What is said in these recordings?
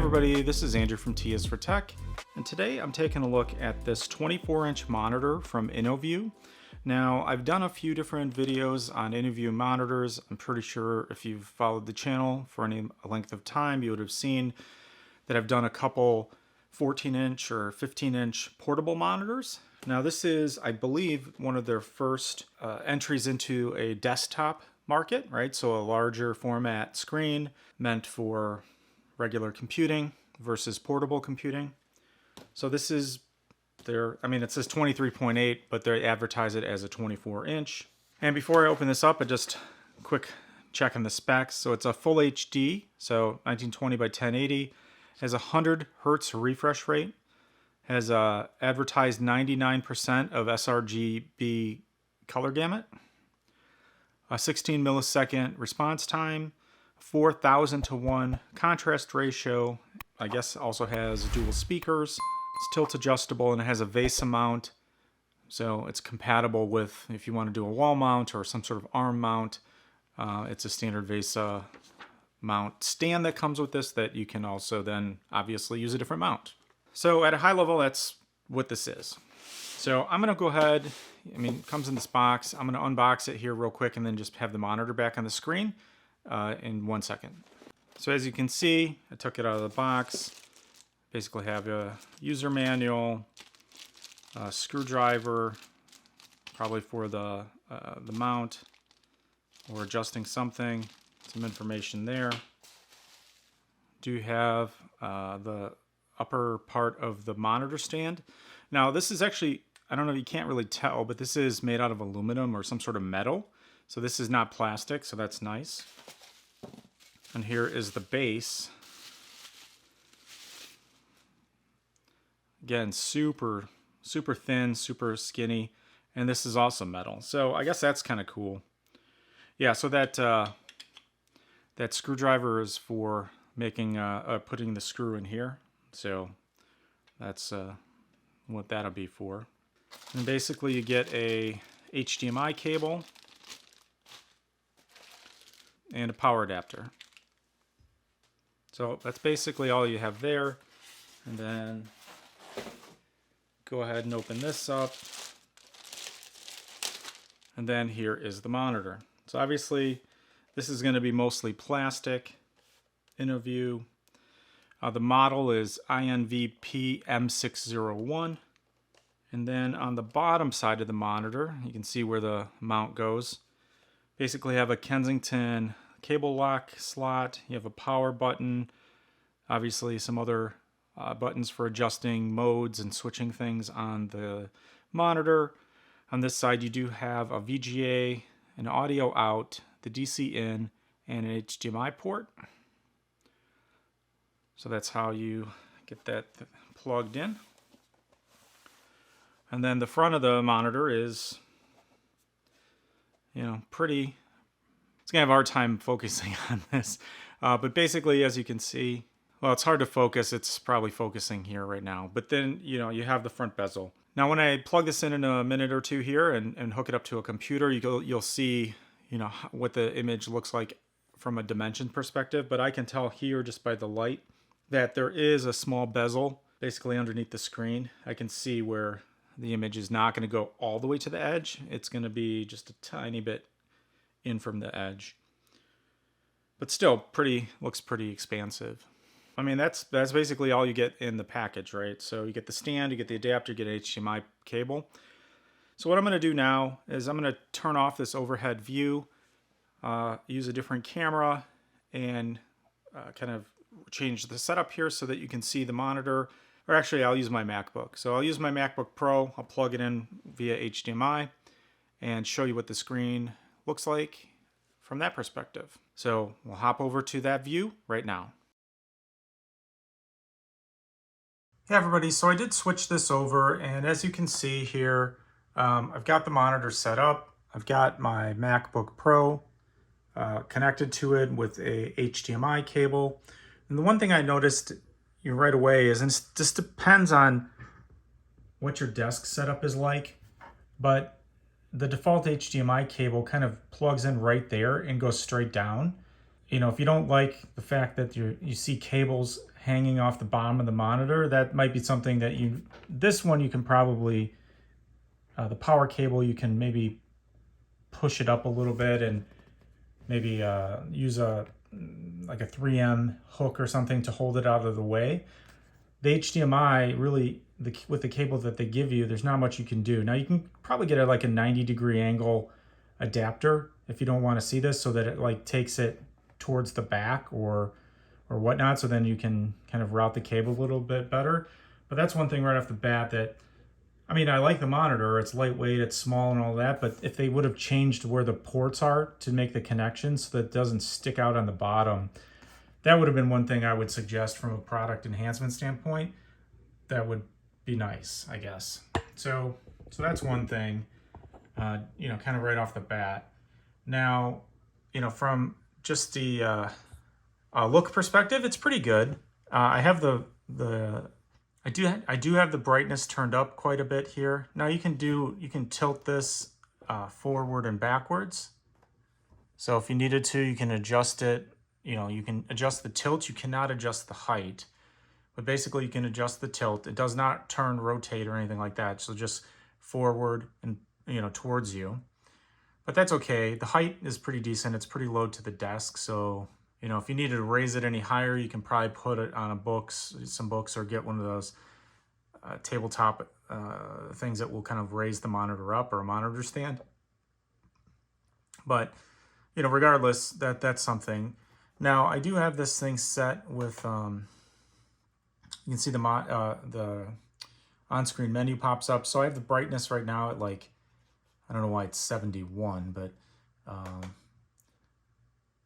everybody, this is Andrew from T is for Tech, and today I'm taking a look at this 24-inch monitor from InnoView. Now, I've done a few different videos on InnoView monitors. I'm pretty sure if you've followed the channel for any length of time, you would have seen that I've done a couple 14-inch or 15-inch portable monitors. Now, this is, I believe, one of their first entries into a desktop market, right? So a larger format screen meant for regular computing versus portable computing. So this is their, it says 23.8, but they advertise it as a 24-inch. And before I open this up, I just quick check on the specs. So it's a full HD, so 1920 by 1080, has a 100 hertz refresh rate, has a advertised 99% of sRGB color gamut, a 16 millisecond response time, 4,000 to 1 contrast ratio. I guess also has dual speakers. It's tilt adjustable and it has a VESA mount. So it's compatible with if you want to do a wall mount or some sort of arm mount. It's a standard VESA mount stand that comes with this that you can also then obviously use a different mount. So at a high level, that's what this is. So I'm going to go ahead, it comes in this box. I'm going to unbox it here real quick and then just have the monitor back on the screen in 1 second. So as you can see, I took it out of the box. Basically have a user manual, a screwdriver, probably for the mount or adjusting something, some information there. Do have the upper part of the monitor stand. Now this is actually, I don't know if you can't really tell, but this is made out of aluminum or some sort of metal. So this is not plastic, so that's nice. And here is the base. Again, super thin, super skinny, and this is also metal. So I guess that's kind of cool. Yeah, so that screwdriver is for making putting the screw in here. So that's what that'll be for. And basically you get a HDMI cable and a power adapter. So that's basically all you have there. And then go ahead and open this up. And then here is the monitor. So obviously this is going to be mostly plastic. InnoView. The model is InVP M601. And then on the bottom side of the monitor, you can see where the mount goes. Basically have a Kensington cable lock slot. You have a power button. Obviously some other buttons for adjusting modes and switching things on the monitor. On this side you do have a VGA, an audio out, the DC in, and an HDMI port. So that's how you get that plugged in. And then the front of the monitor is, pretty, it's gonna have a hard time focusing on this. But basically, as you can see, well, it's hard to focus. It's probably focusing here right now. But then, you have the front bezel. Now, when I plug this in a minute or two here and hook it up to a computer, you'll see, what the image looks like from a dimension perspective. But I can tell here just by the light that there is a small bezel basically underneath the screen. I can see where the image is not going to go all the way to the edge. It's going to be just a tiny bit in from the edge. But still, looks pretty expansive. That's basically all you get in the package, right? So you get the stand, you get the adapter, you get an HDMI cable. So what I'm going to do now is I'm going to turn off this overhead view, use a different camera, and kind of change the setup here so that you can see the monitor. Or actually, I'll use my MacBook. So I'll use my MacBook Pro. I'll plug it in via HDMI and show you what the screen looks like from that perspective. So we'll hop over to that view right now. Hey everybody, so I did switch this over, and as you can see here, I've got the monitor set up. I've got my MacBook Pro connected to it with a HDMI cable. And the one thing I noticed right away is, and this depends on what your desk setup is like, but the default HDMI cable kind of plugs in right there and goes straight down. If you don't like the fact that you see cables hanging off the bottom of the monitor, that might be something that this one you can probably, the power cable, you can maybe push it up a little bit and maybe use like a 3M hook or something to hold it out of the way. The HDMI, really, with the cable that they give you, there's not much you can do. Now you can probably get like a 90-degree angle adapter if you don't want to see this, so that it like takes it towards the back or whatnot, so then you can kind of route the cable a little bit better. But that's one thing right off the bat that, I mean, I like the monitor, it's lightweight, it's small and all that, but if they would have changed where the ports are to make the connections so that it doesn't stick out on the bottom, that would have been one thing I would suggest from a product enhancement standpoint. That would be nice, I guess. So that's one thing, you know, kind of right off the bat. Now, you know, from just the look perspective, it's pretty good. I have I do have the brightness turned up quite a bit here. Now you can tilt this forward and backwards. So if you needed to, you can adjust it. You know, you can adjust the tilt. You cannot adjust the height, but basically you can adjust the tilt. It does not turn, rotate, or anything like that. So just forward and, you know, towards you. But that's okay. The height is pretty decent. It's pretty low to the desk. So, you know, if you needed to raise it any higher, you can probably put it on some books, or get one of those tabletop things that will kind of raise the monitor up, or a monitor stand. But, you know, regardless, that's something. Now, I do have this thing set with, you can see the on-screen menu pops up. So I have the brightness right now at like, I don't know why it's 71, but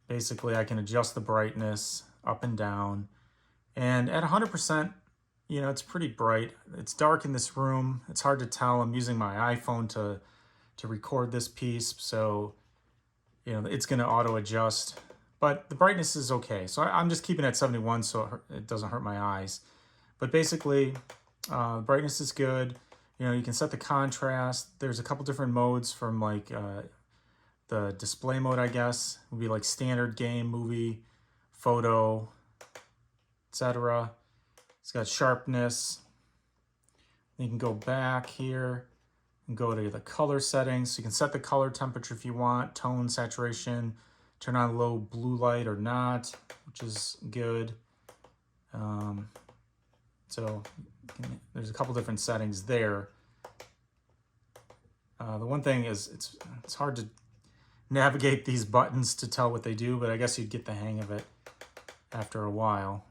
basically I can adjust the brightness up and down. And at 100%, you know, it's pretty bright. It's dark in this room. It's hard to tell. I'm using my iPhone to record this piece, so, you know, it's going to auto adjust. But the brightness is okay. So I'm just keeping it at 71 so it doesn't hurt my eyes. But basically, the brightness is good. You know, you can set the contrast. There's a couple different modes from like the display mode, I guess. It would be like standard, game, movie, photo, etc. It's got sharpness. You can go back here and go to the color settings. So you can set the color temperature if you want, tone, saturation, turn on low blue light or not, which is good. So there's a couple different settings there. The one thing is it's hard to navigate these buttons to tell what they do, but I guess you'd get the hang of it after a while.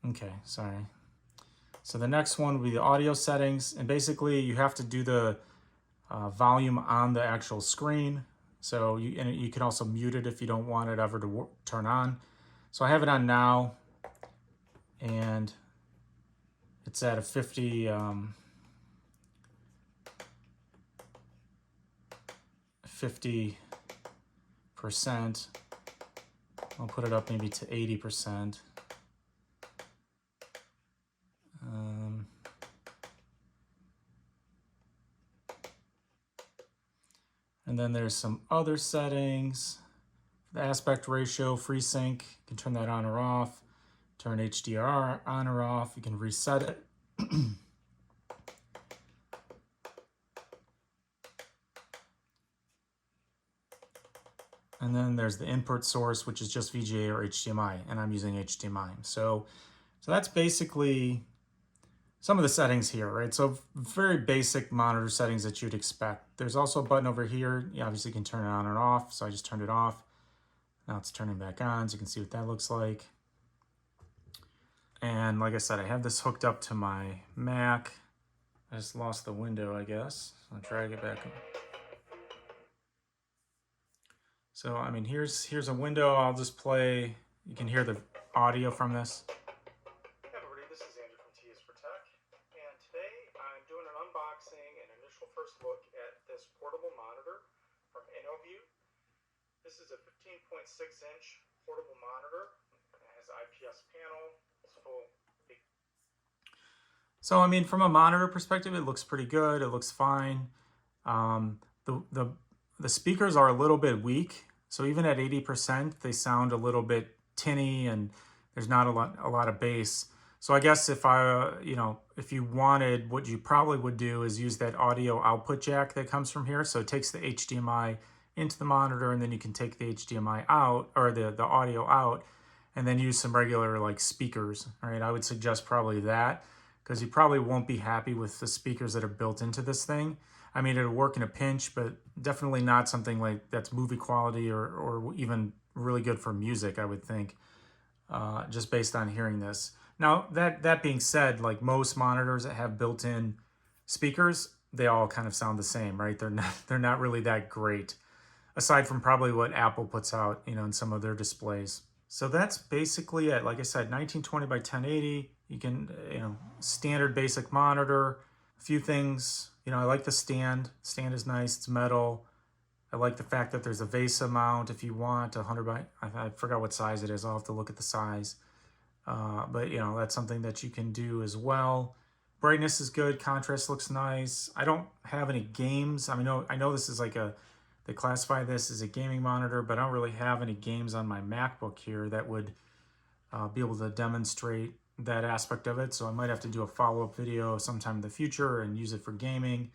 Okay, sorry. So the next one will be the audio settings, and basically you have to do the volume on the actual screen. So you can also mute it if you don't want it ever to turn on. So I have it on now, and it's at a 50%. I'll put it up maybe to 80%. And then there's some other settings. The aspect ratio, FreeSync, you can turn that on or off. Turn HDR on or off. You can reset it. And then there's the input source, which is just VGA or HDMI, and I'm using HDMI. So that's basically some of the settings here, right? So very basic monitor settings that you'd expect. There's also a button over here. You obviously can turn it on and off. So I just turned it off. Now it's turning back on, so you can see what that looks like. And like I said, I have this hooked up to my Mac. I just lost the window, I guess. I'll drag it back up. So, I mean, here's a window. I'll just play. You can hear the audio from this. Hey everybody, this is Andrew from T is for Tech, and today I'm doing an unboxing and initial first look at this portable monitor from InnoView. This is a 15.6-inch portable monitor. It has IPS panel. It's full. So, I mean, from a monitor perspective, it looks pretty good. It looks fine. The speakers are a little bit weak. So even at 80%, they sound a little bit tinny and there's not a lot of bass. So I guess if if you wanted, what you probably would do is use that audio output jack that comes from here. So it takes the HDMI into the monitor, and then you can take the HDMI out, or the audio out, and then use some regular like speakers. All right, I would suggest probably that, because you probably won't be happy with the speakers that are built into this thing. I mean, it'll work in a pinch, but definitely not something like that's movie quality or even really good for music, I would think, just based on hearing this. Now, that being said, like most monitors that have built-in speakers, they all kind of sound the same, right? They're not really that great, aside from probably what Apple puts out, in some of their displays. So that's basically it. Like I said, 1920 by 1080. You can, standard basic monitor. A few things, I like the stand. Stand is nice. It's metal. I like the fact that there's a VESA mount if you want 100 by, I forgot what size it is. I'll have to look at the size. But that's something that you can do as well. Brightness is good. Contrast looks nice. I don't have any games. I know this is like they classify this as a gaming monitor, but I don't really have any games on my MacBook here that would be able to demonstrate that aspect of it. So I might have to do a follow-up video sometime in the future and use it for gaming,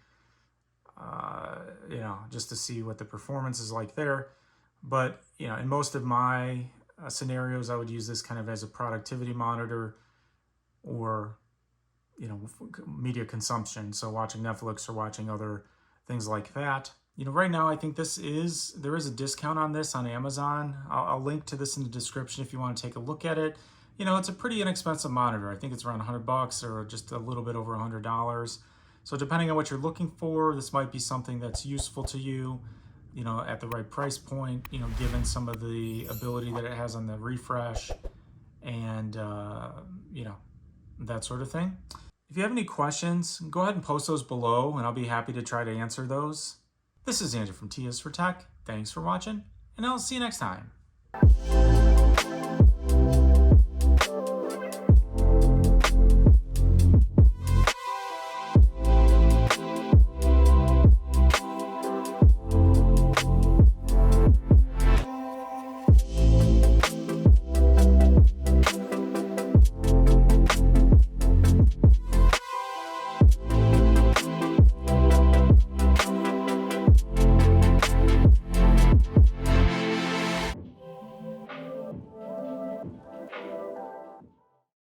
just to see what the performance is like there. But, in most of my scenarios, I would use this kind of as a productivity monitor or, media consumption. So watching Netflix or watching other things like that. Right now, I think there is a discount on this on Amazon. I'll link to this in the description if you want to take a look at it. It's a pretty inexpensive monitor. I think it's around $100 or just a little bit over $100. So depending on what you're looking for, this might be something that's useful to you, at the right price point, given some of the ability that it has on the refresh and, that sort of thing. If you have any questions, go ahead and post those below and I'll be happy to try to answer those. This is Andrew from T is for Tech. Thanks for watching, and I'll see you next time.